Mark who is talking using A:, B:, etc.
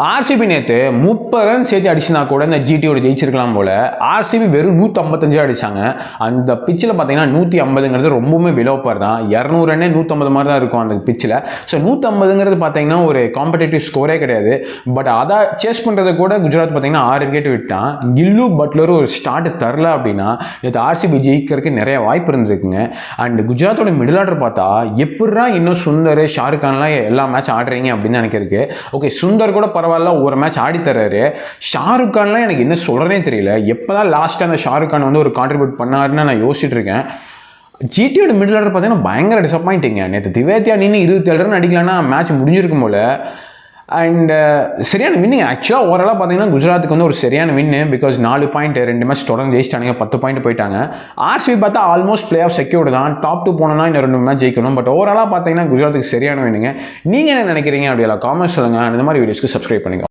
A: RCB நேற்று 30 run சேர்த்து அடிச்சுனா கூட இந்த ஜிடியோட ஜெயிச்சிருக்கலாம் போல. ஆர்சிபி வெறும் 155 அடிச்சாங்க. அந்த பிச்சில் பார்த்தீங்கன்னா 150ங்கிறது ரொம்பவுமே பிலோப்பர் தான். 200 ரன்னே 150 மாதிரி தான் இருக்கும் அந்த பிச்சில். ஸோ 150ங்கிறது பார்த்தீங்கன்னா ஒரு காம்படேட்டிவ் ஸ்கோரே கிடையாது. பட் அதை சேஸ் பண்ணுறது கூட குஜராத் பார்த்தீங்கன்னா 6 விக்கெட் விட்டான். கில்லு பட்லர் ஒரு ஸ்டார்ட் தரல அப்படின்னா நேற்று ஆர்சிபி ஜெயிக்கிறதுக்கு நிறைய வாய்ப்பு இருந்திருக்குங்க. அண்ட் குஜராத்தோட மிடில் ஆர்டர் பார்த்தா எப்படா இன்னும் சுந்தர், ஷாருக் கான்லாம் எல்லா மேட்ச் ஆடுறீங்க அப்படின்னு எனக்கு இருக்கு. ஓகே, சுந்தர் கூட பரவாயில்ல, ஒரு மேட்ச் ஆடி தர்றாரு. ஷாருக் கான்லாம் எனக்கு என்ன சொல்கிறேனே தெரியல. எப்போதான் லாஸ்ட்டாக அந்த ஷாருக் கான் வந்து ஒரு கான்ட்ரிபியூட் பண்ணாருன்னு நான் யோசிச்சுட்டு இருக்கேன். ஜிடியோட மிடில் ஆர்டர் பார்த்தீங்கன்னா பயங்கர டிசப்பாயிண்டிங்க. நேற்று திவேத்தியா நின்று 27 ரன் அடிக்கலான்னா மேட்ச் முடிஞ்சிருக்கும் போல. அண்ட் சரியான வின்னிங் ஆக்சுவலாக ஓவராலாக பார்த்தீங்கன்னா குஜராத்துக்கு வந்து ஒரு சரியான வின்னு. பிகாஸ் 4 பாயிண்ட் 2 மேட்ச் தொடர்ந்து ஜெயிச்சிட்டாங்க, 10 பாயிண்ட் போயிட்டாங்க. ஆர்சிபி பார்த்தா ஆல்மோஸ்ட் பிளே ஆஃப் செக்யூர்டு தான். டாப் 2 போனோம்னா இன்னும் 2 மேட்ச் ஜெயிக்கணும். பட் ஓவராலாக பார்த்தீங்கன்னா குஜராத்துக்கு சரியான வின்னுங்க. நீங்கள் என்ன நினைக்கிறீங்க அப்படியெல்லாம் காமெண்ட்ஸ் சொல்லுங்கள். அந்த மாதிரி வீடியோஸ்க்கு சப்ஸ்கிரைப் பண்ணுங்கள்.